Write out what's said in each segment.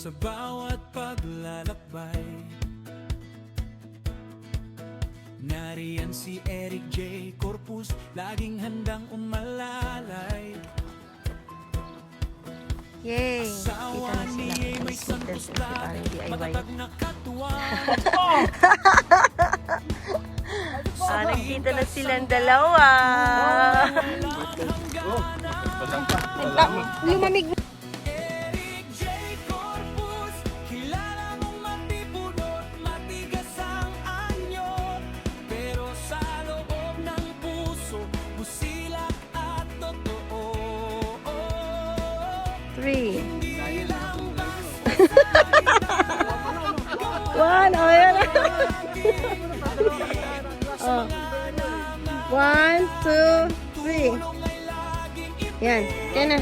sa bawat paglalakbay. Nariyan si Eric J. Corpus, laging handang umalalay. Yay! Asawa Kita na ni sila. Ye may santos vlog, matatag na katuwang. Nagkita na silang dalawa. Lumamig. Eric J. Corpus, kilala mong matipunot, matigas ang anyo, pero sa loob ng puso, busilak at totoo. 3. Hindi lang basta One. Oh, yan. Oh. 1, 2, 3. Yan. Yan na.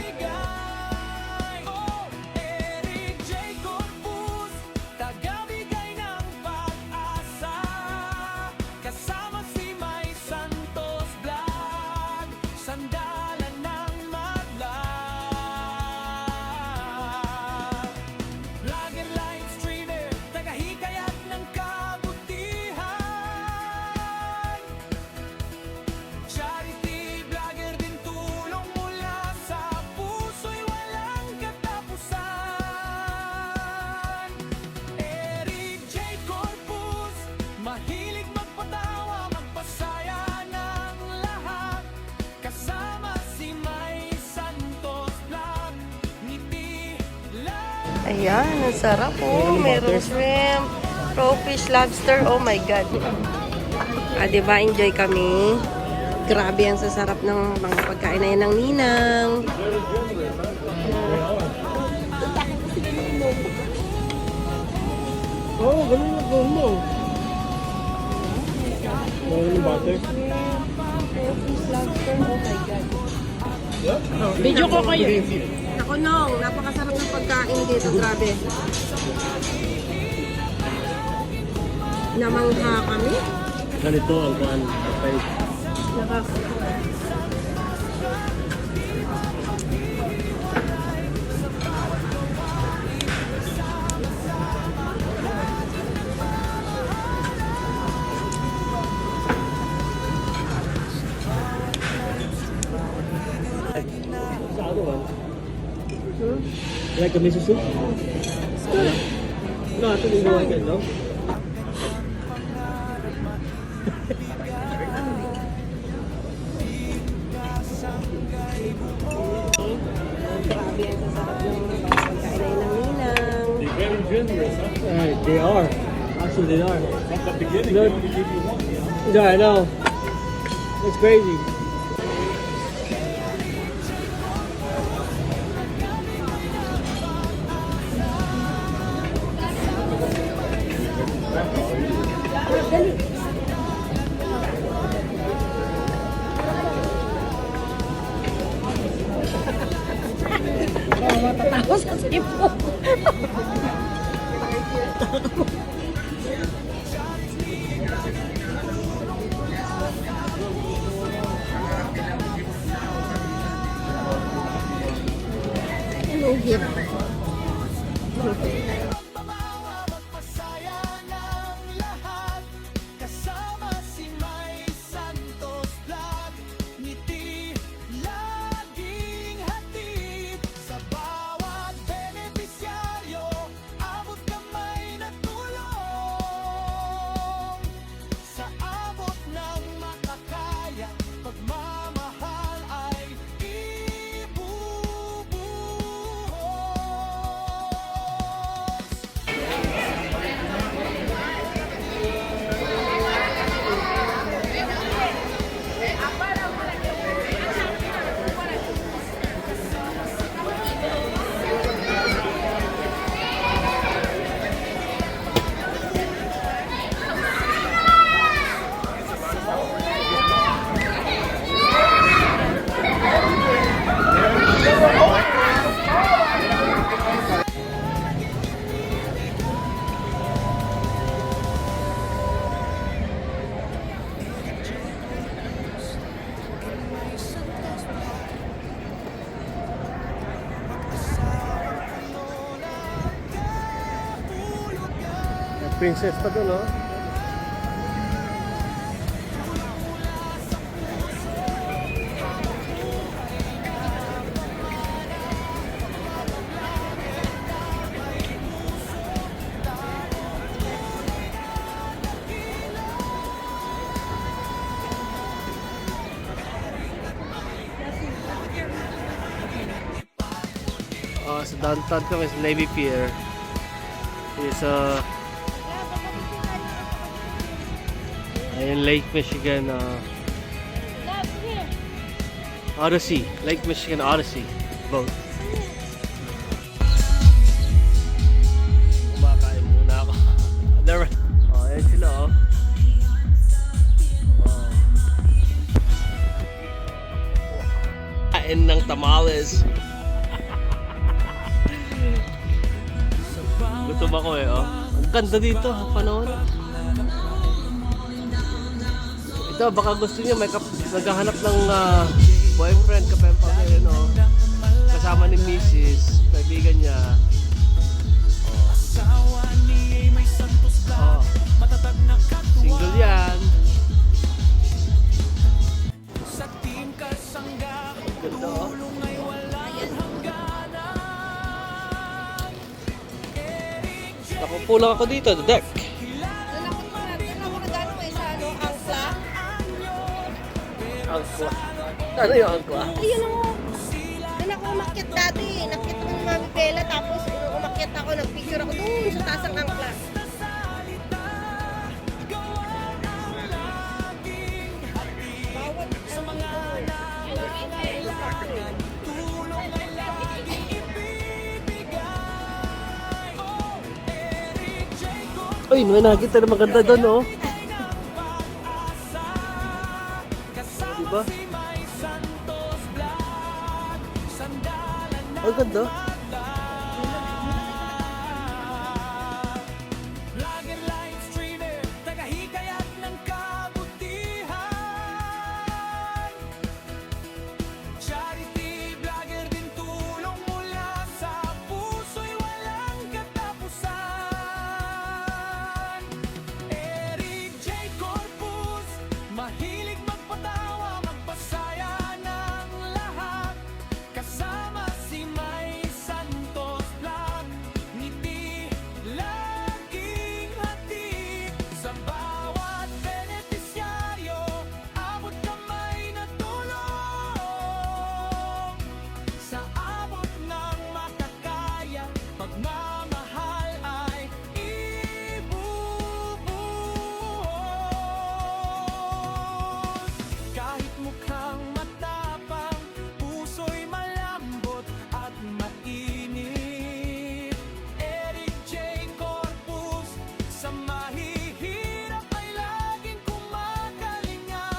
Eric J. Corpus, tagabigay ng pag-asa, kasama si May Santos Vlog, sandalan ng madlang. Vlogger, live streamer, tagahikayat ng kabutihan. Charity vlogger din, tulong mula sa puso'y walang katapusan. Eric J. Corpus, mahilig magpatawa, magpasaya ng lahat, kasama si May Santos Vlog, ngiti lang. Ayan, ang sarap po. Merong shrimp, crawfish, lobster. Oh my God. Diba? Enjoy kami. Grabe ang sasarap ng mga pagkain na yan ng ninang. Oo, ganun na gawin mo. Ganun yung butter. Crawfish, lobster. Oh my God. Video ko kayo. Ako nung, napakasarap ng pagkain dito. Grabe. Namangha kami. Ganito ang kuhan. The other one. You like the miso soup? It's good. No, I think you don't like it, no? Grabe ang sasarap ng mga pagkain na yan ng ninang. They're very generous, huh? They are. Actually, they are. At the beginning, they only give you one. Yeah, I know. It's crazy. Matatapos sa sipo. Lugit. Magpamawa, magpasaya ng lahat, kasama si May Santos Vlog, ngiti laging hatid, sa bawat benepisyo princess pa doon, oh. Sa downtown kami sa Navy Pier is ayun, Lake Michigan Odyssey, Lake Michigan Odyssey boat. Kumakain muna ako. There, ayan sila, oh. Kain ng tamales. Gutom ako eh, oh. Ang ganda dito, panahon. Ito, baka gusto niyo may naghahanap ng boyfriend, kapempang yun, oh. Kasama ni Mrs. Kaibigan niya. Oh. Single yan. Sa team kasangga, Ganda, oh. tulong ay walang hangganan. Nakupo lang ako dito, the deck. Doon ako nag-ano eh, sa ano, angkla. Angkla. Ano yung angkla? Ayun ako. Doon ako umakyat dati. Nakit ko ni Mami Bella, tapos umakyat ako, nagpicture ako doon sa taas ng angkla. Uy, may nakita na maganda doon, oh. Diba? Ang ganda. Vlogger, live streamer, tagahikayat ng kabutihan. Charity vlogger din, tulong mula sa puso'y walang katapusan. Eric J. Corpus, mahilig magpatawa, magpasaya ng lahat. Kasama si May Santos Vlog, ngiti laging hatid. Sa bawat benepisyaryo, abot kamay na tulong. Sa abot ng makakaya, pagmamahal ay ibubuhos. Kahit mukhang matapang, puso'y malambot at mainit. Eric J. Corpus, sa mahihirap ay laging kumakalinga.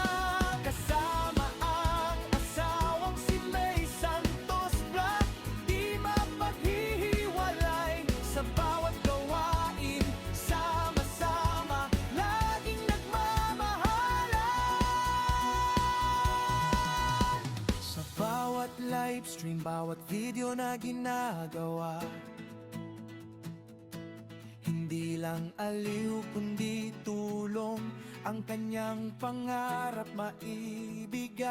Kasama ang asawang si May Santos Vlog, di mapaghihiwalay sa bawat gawain. Sama-sama, laging nagmamahalan. Sa bawat live stream, bawat video na ginagawa, hindi lang aliw kundi tulong ang kanyang pangarap maibigay.